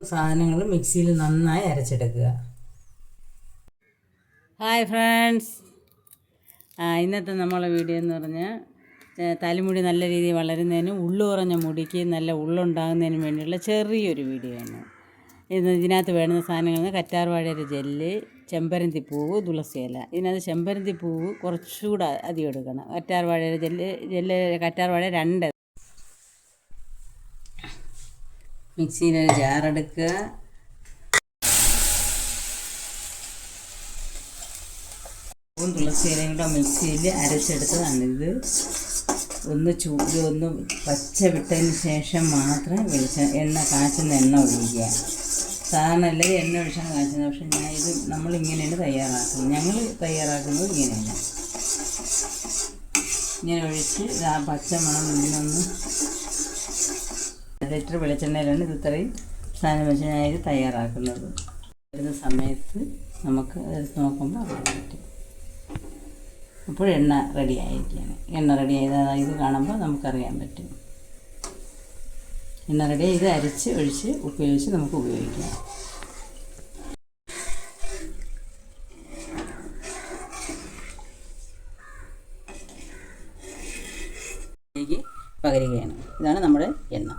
സാധനങ്ങൾ മിക്സിയിൽ നന്നായി അരച്ചെടുക്കുക. ഹായ് ഫ്രണ്ട്സ്, ഇന്നത്തെ നമ്മളെ വീഡിയോ എന്ന് പറഞ്ഞാൽ തലമുടി നല്ല രീതിയിൽ വളരുന്നതിനും ഉള്ളു കുറഞ്ഞ മുടിക്ക് നല്ല ഉള്ളുണ്ടാകുന്നതിനും വേണ്ടിയുള്ള ചെറിയൊരു വീഡിയോ ആണ്. ഇതിനകത്ത് വേണ്ടുന്ന സാധനങ്ങൾ കറ്റാർ വാഴയുടെ ജെല്ല്, ചെമ്പരത്തി പൂവ്, തുളസി ഇല. ഇതിനകത്ത് ചെമ്പരത്തി പൂവ് കുറച്ചുകൂടെ അധികം എടുക്കണം. കറ്റാർ വാഴയുടെ കറ്റാർ വാഴ 2. മിക്സിയിലൊരു ജാറെടുക്കുക. തുളസി ഇലയും കൂടെ മിക്സിയിൽ അരച്ചെടുത്തതാണ്. ഇത് ഒന്ന് പച്ച വിട്ടതിന് ശേഷം മാത്രം എണ്ണ കാച്ചുന്ന എണ്ണ ഒഴിക്കുക. സാധാരണ എല്ലാവരും എണ്ണ ഒഴിച്ചാണ് കാച്ചുന്നത്, പക്ഷെ നമ്മളിങ്ങനെയാണ് തയ്യാറാക്കുന്നത്. ഞങ്ങൾ തയ്യാറാക്കുന്നത് ഇങ്ങനെയാണ്. ഇങ്ങനെ ഒഴിച്ച് ആ പച്ചമണം നിന്നൊന്ന് 1 ലിറ്റർ വെളിച്ചെണ്ണയിലാണ് ഇത് ഇത്രയും സാധനം വെച്ച് ഞാൻ ഇത് തയ്യാറാക്കുന്നത്. വരുന്ന സമയത്ത് നമുക്ക് എടുത്ത് നോക്കുമ്പോൾ അറിയാൻ പറ്റും. അപ്പോൾ എണ്ണ റെഡി ആയിരിക്കുകയാണ്. എണ്ണ റെഡി ഇത് കാണുമ്പോൾ നമുക്കറിയാൻ പറ്റും. എണ്ണ റെഡി ഇത് അരച്ച് ഒഴിച്ച് ഉപയോഗിച്ച് നമുക്ക് ഉപയോഗിക്കാം. പകരുകയാണ്. ഇതാണ് നമ്മുടെ എണ്ണ.